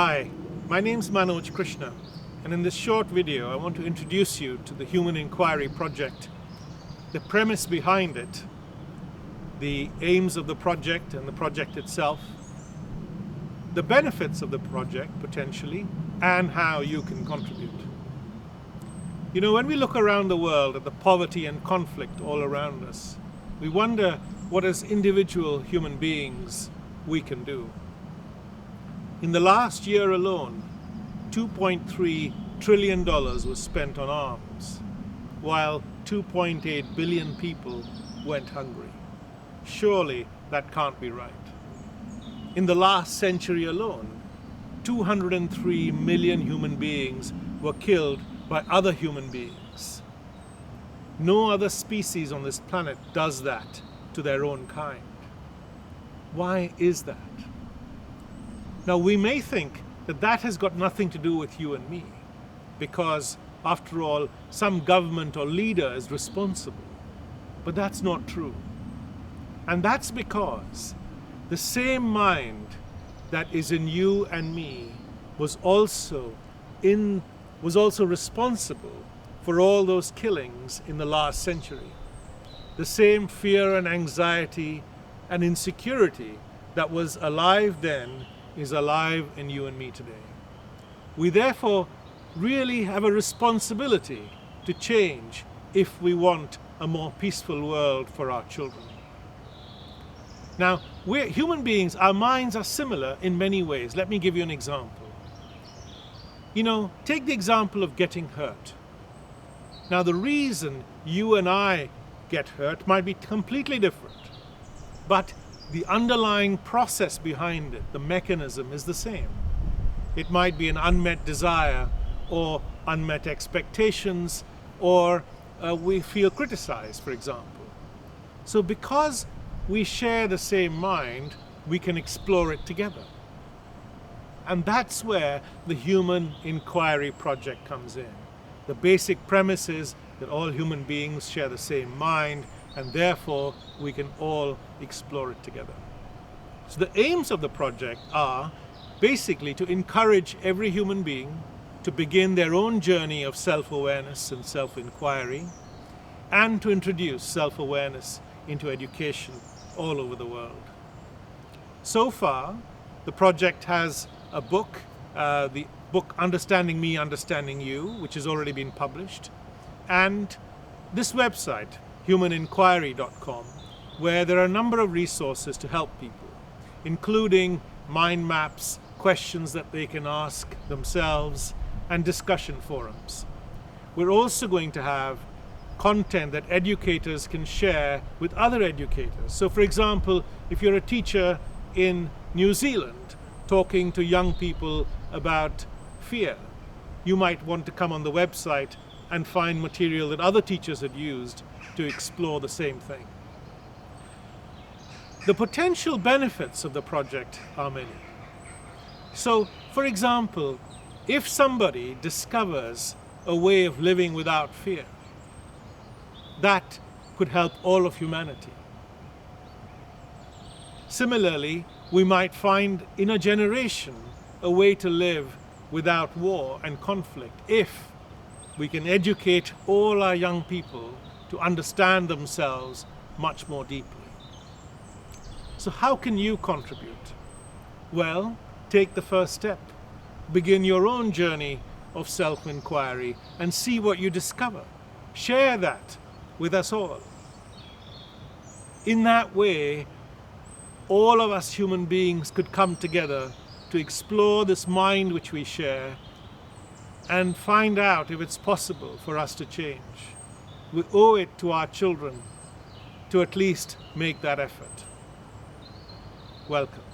Hi, my name's Manoj Krishna, and in this short video I want to introduce you to the Human-Inquiry project, the premise behind it, the aims of the project and the project itself, the benefits of the project potentially, and how you can contribute. You know, when we look around the world at the poverty and conflict all around us, we wonder what as individual human beings we can do. In the last year alone, $2.3 trillion was spent on arms, while 2.8 billion people went hungry. Surely that can't be right. In the last century alone, 203 million human beings were killed by other human beings. No other species on this planet does that to their own kind. Why is that? Now, we may think that that has got nothing to do with you and me, because, after all, some government or leader is responsible. But that's not true. And that's because the same mind that is in you and me was also responsible for all those killings in the last century. The same fear and anxiety and insecurity that was alive then is alive in you and me today. We therefore really have a responsibility to change if we want a more peaceful world for our children. Now, we're human beings, our minds are similar in many ways. Let me give you an example. You know, take the example of getting hurt. Now, the reason you and I get hurt might be completely different, but the underlying process behind it, the mechanism, is the same. It might be an unmet desire or unmet expectations, or we feel criticized, for example. So because we share the same mind, we can explore it together. And that's where the Human-Inquiry project comes in. The basic premise is that all human beings share the same mind, and therefore we can all explore it together. So the aims of the project are basically to encourage every human being to begin their own journey of self-awareness and self-inquiry, and to introduce self-awareness into education all over the world. So far, the project has a book, the book Understanding Me, Understanding You, which has already been published, and this website, humaninquiry.com, where there are a number of resources to help people, including mind maps, questions that they can ask themselves, and discussion forums. We're also going to have content that educators can share with other educators. So, for example, if you're a teacher in New Zealand talking to young people about fear, you might want to come on the website and find material that other teachers had used to explore the same thing. The potential benefits of the project are many. So, for example, if somebody discovers a way of living without fear, that could help all of humanity. Similarly, we might find in a generation a way to live without war and conflict if we can educate all our young people to understand themselves much more deeply. So how can you contribute? Well, take the first step. Begin your own journey of self-inquiry and see what you discover. Share that with us all. In that way, all of us human beings could come together to explore this mind which we share and find out if it's possible for us to change. We owe it to our children to at least make that effort. Welcome.